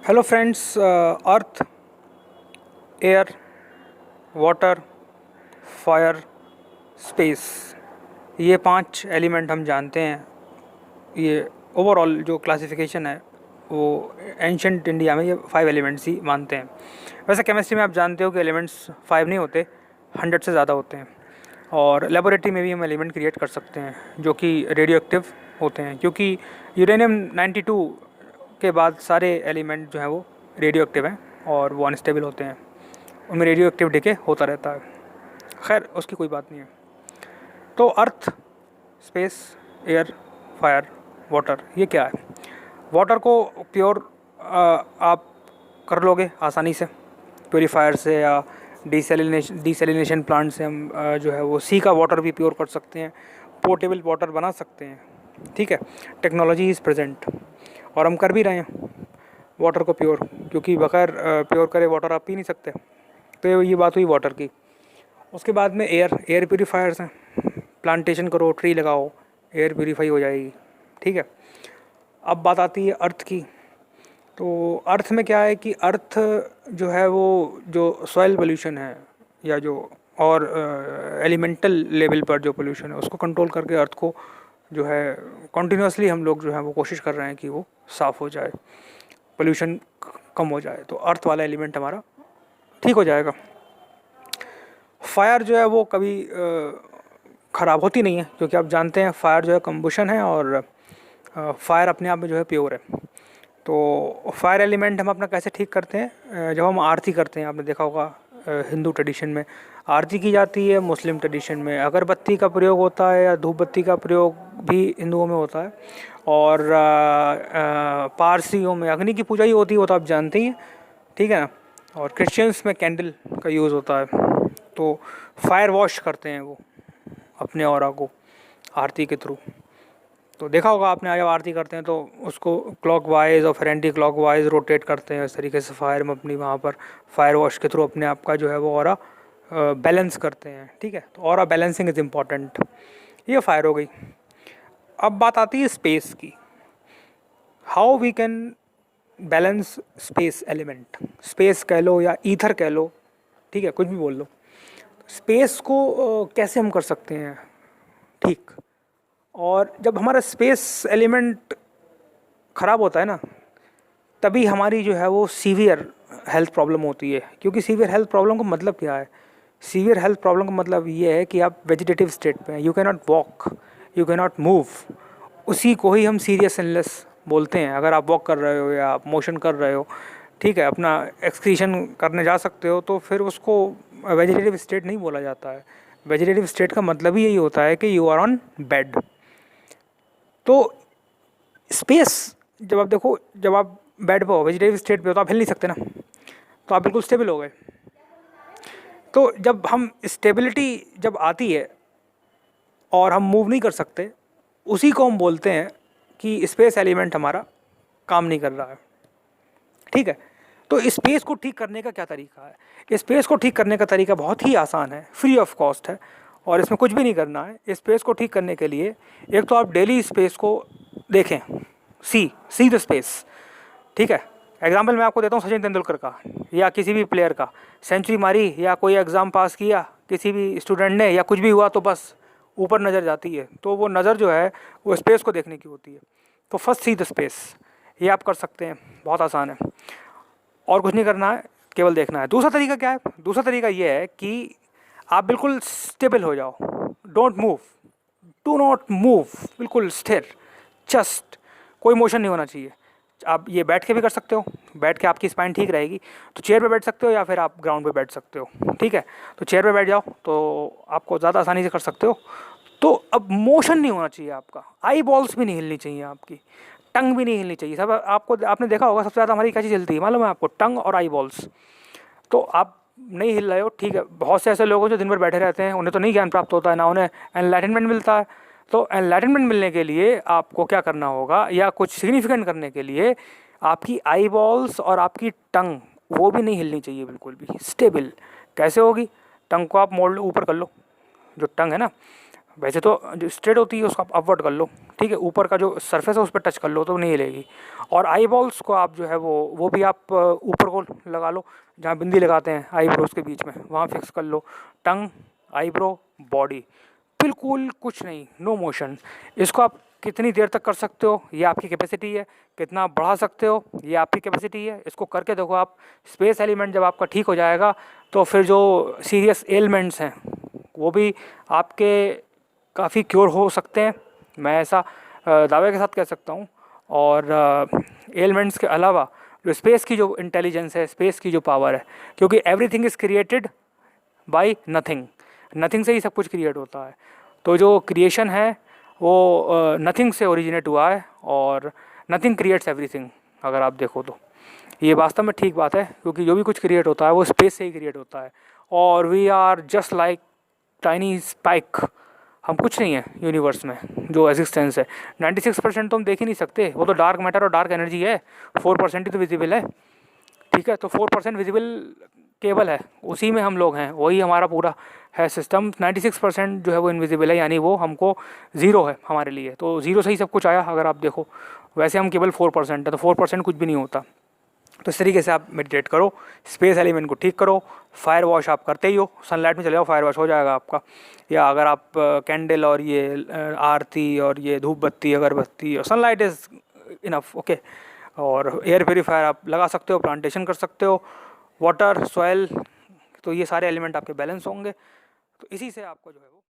Hello friends, अर्थ, air, water, fire, space, ये 5 element हम जानते हैं। ये ओवरऑल जो क्लासिफिकेशन है वो एंशंट इंडिया में ये 5 एलिमेंट्स ही मानते हैं। वैसे केमिस्ट्री में आप जानते हो कि एलिमेंट्स 5 नहीं होते, 100 से ज़्यादा होते हैं। और लेबोरेटरी में भी हम एलिमेंट क्रिएट कर सकते हैं जो कि रेडियो एक्टिव होते हैं, क्योंकि यूरेनियम 92 के बाद सारे एलिमेंट जो हैं वो रेडियो एक्टिव हैं और वो अनस्टेबल होते हैं, उनमें रेडियो एक्टिव डिके होता रहता है। खैर, उसकी कोई बात नहीं है। तो अर्थ, स्पेस, एयर, फायर, वाटर, ये क्या है? वाटर को प्योर आप कर लोगे आसानी से प्योरीफायर से या डिसैलिनेशन प्लांट से। हम जो है वो सी का वाटर भी प्योर कर सकते हैं, पोर्टेबल वाटर बना सकते हैं। ठीक है, टेक्नोलॉजी इज़ प्रेजेंट और हम कर भी रहे हैं वाटर को प्योर, क्योंकि बगैर प्योर करे वाटर आप पी नहीं सकते। तो ये बात हुई वाटर की। उसके बाद में एयर प्योरीफायर्स हैं। प्लांटेशन करो, ट्री लगाओ, एयर प्योरीफाई हो जाएगी। ठीक है, अब बात आती है अर्थ की। तो अर्थ में क्या है कि अर्थ जो है वो जो सॉइल पोल्यूशन है या जो और एलिमेंटल लेवल पर जो पोल्यूशन है उसको कंट्रोल करके अर्थ को जो है कॉन्टीन्यूसली हम लोग जो है वो कोशिश कर रहे हैं कि वो साफ़ हो जाए, पोल्यूशन कम हो जाए, तो अर्थ वाला एलिमेंट हमारा ठीक हो जाएगा। फायर जो है वो कभी ख़राब होती नहीं है, क्योंकि आप जानते हैं फायर जो है कंबुशन है और फायर अपने आप में जो है प्योर है। तो फायर एलिमेंट हम अपना कैसे ठीक करते हैं? जब हम आरती करते हैं, आपने देखा होगा हिंदू ट्रेडिशन में आरती की जाती है, मुस्लिम ट्रेडिशन में अगरबत्ती का प्रयोग होता है या धूप बत्ती का प्रयोग भी हिंदुओं में होता है, और पारसियों में अग्नि की पूजा ही होती है, वो तो आप जानते ही हैं। ठीक है ना। और क्रिश्चियंस में कैंडल का यूज़ होता है। तो फायर वॉश करते हैं वो अपने ऑरा को आरती के थ्रू। तो देखा होगा आपने, जब आरती करते हैं तो उसको क्लॉक वाइज और फिर एंटी क्लॉक वाइज रोटेट करते हैं। इस तरीके से फायर में अपनी वहाँ पर फायर वॉश के थ्रू अपने आप का जो है वो ऑरा बैलेंस करते हैं। ठीक है, तो ऑरा बैलेंसिंग इज़ इम्पॉर्टेंट। ये फायर हो गई। अब बात आती है स्पेस की। How we can balance space element. Space कह लो या ईथर कह लो, ठीक है, कुछ भी बोल लो। स्पेस को कैसे हम कर सकते हैं ठीक? और जब हमारा स्पेस एलिमेंट ख़राब होता है ना, तभी हमारी जो है वो सीवियर हेल्थ प्रॉब्लम होती है। क्योंकि सीवियर हेल्थ प्रॉब्लम का मतलब क्या है? सीवियर हेल्थ प्रॉब्लम का मतलब ये है कि आप वेजिटेटिव स्टेट पे हैं, you can not walk, you can not move. उसी को ही हम सीरियस इलनेस बोलते हैं। अगर आप वॉक कर रहे हो या आप मोशन कर रहे हो, ठीक है, अपना एक्सक्रीशन करने जा सकते हो, तो फिर उसको वेजिटेटिव स्टेट नहीं बोला जाता है। वेजिटेटिव स्टेट का मतलब ही यही होता है कि यू आर ऑन बेड। तो स्पेस जब आप देखो, जब आप बेड पे हो, वेजिटेटिव स्टेट पे हो, तो आप हिल नहीं सकते ना, तो आप बिल्कुल स्टेबल हो गए। तो जब हम स्टेबिलिटी जब आती है और हम मूव नहीं कर सकते, उसी को हम बोलते हैं कि स्पेस एलिमेंट हमारा काम नहीं कर रहा है। ठीक है, तो स्पेस को ठीक करने का क्या तरीका है? स्पेस को ठीक करने का तरीका बहुत ही आसान है, फ्री ऑफ कॉस्ट है, और इसमें कुछ भी नहीं करना है। स्पेस को ठीक करने के लिए एक तो आप डेली स्पेस को देखें, सी द स्पेस। ठीक है, एग्जाम्पल मैं आपको देता हूँ सचिन तेंदुलकर का या किसी भी प्लेयर का। सेंचुरी मारी या कोई एग्ज़ाम पास किया किसी भी स्टूडेंट ने, या कुछ भी हुआ, तो बस ऊपर नज़र जाती है। तो वो नज़र जो है वो स्पेस को देखने की होती है। तो फर्स्ट सी द स्पेस, ये आप कर सकते हैं, बहुत आसान है, और कुछ नहीं करना है, केवल देखना है। दूसरा तरीका क्या है? दूसरा तरीका ये है कि आप बिल्कुल स्टेबल हो जाओ, don't move, do not move, बिल्कुल स्थिर, जस्ट कोई मोशन नहीं होना चाहिए। आप ये बैठ के भी कर सकते हो, बैठ के आपकी स्पाइन ठीक रहेगी, तो चेयर पे बैठ सकते हो या फिर आप ग्राउंड पे बैठ सकते हो। ठीक है, तो चेयर पे बैठ जाओ तो आपको ज़्यादा आसानी से कर सकते हो। तो अब मोशन नहीं होना चाहिए आपका, आई बॉल्स भी नहीं हिलनी चाहिए आपकी, टंग भी नहीं हिलनी चाहिए। सब आपको, आपने देखा होगा सबसे ज़्यादा हमारी क्या चीज़ हिलती है मालूम है आपको? टंग और आई बॉल्स। तो आप नहीं हिल रहे हो, ठीक है। बहुत से ऐसे लोग हैं जो दिन भर बैठे रहते हैं, उन्हें तो नहीं ज्ञान प्राप्त होता है, ना उन्हें एनलाइटनमेंट मिलता है। तो एनलाइटनमेंट मिलने के लिए आपको क्या करना होगा, या कुछ सिग्निफिकेंट करने के लिए, आपकी आई बॉल्स और आपकी टंग वो भी नहीं हिलनी चाहिए, बिल्कुल भी स्टेबल। कैसे होगी? टंग को आप मोड़ लो, ऊपर कर लो, जो टंग है ना, वैसे तो जो स्ट्रेट होती है उसको आप अपवर्ड कर लो, ठीक है, ऊपर का जो सरफेस है उस पर टच कर लो तो नहीं हिलेगी। और आई बॉल्स को आप जो है वो भी आप ऊपर को लगा लो, जहाँ बिंदी लगाते हैं आईब्रोज के बीच में वहाँ फिक्स कर लो। टंग, आईब्रो, बॉडी, बिल्कुल कुछ नहीं, नो मोशन। इसको आप कितनी देर तक कर सकते हो ये आपकी कैपेसिटी है, कितना बढ़ा सकते हो ये आपकी कैपेसिटी है। इसको करके देखो आप। स्पेस एलिमेंट जब आपका ठीक हो जाएगा तो फिर जो सीरियस एलिमेंट्स हैं वो भी आपके काफ़ी क्योर हो सकते हैं, मैं ऐसा दावे के साथ कह सकता हूँ। और एलिमेंट्स के अलावा जो स्पेस की जो इंटेलिजेंस है, स्पेस की जो पावर है, क्योंकि everything is created by nothing, nothing से ही सब कुछ क्रिएट होता है। तो जो क्रिएशन है वो नथिंग से ओरिजिनेट हुआ है और नथिंग क्रिएट्स एवरीथिंग। अगर आप देखो तो ये वास्तव में ठीक बात है, क्योंकि जो भी कुछ क्रिएट होता है वो स्पेस से ही क्रिएट होता है। और we are just like tiny spike, हम कुछ नहीं है यूनिवर्स में जो एग्जिस्टेंस है। 96% तो हम देख ही नहीं सकते, वो तो डार्क मैटर और डार्क एनर्जी है, 4% ही तो विजिबल है, ठीक है। तो 4% विजिबल केबल है, उसी में हम लोग हैं, वही हमारा पूरा है सिस्टम। 96% जो है वो इनविजिबल है, यानी वो हमको ज़ीरो है हमारे लिए। तो ज़ीरो से ही सब कुछ आया अगर आप देखो। वैसे हम केवल 4% है, तो 4% कुछ भी नहीं होता। तो इस तरीके से आप मेडिटेट करो, स्पेस एलिमेंट को ठीक करो। फायर वॉश आप करते ही हो, सनलाइट में चले जाओ, फायर वॉश हो जाएगा आपका। या अगर आप कैंडल और ये आरती और ये धूप बत्ती, अगरबत्ती और सनलाइट इज़ इनफ, ओके। और एयर प्योरीफायर आप लगा सकते हो, प्लांटेशन कर सकते हो, वाटर, सॉइल, तो ये सारे एलिमेंट आपके बैलेंस होंगे। तो इसी से आपको जो है वो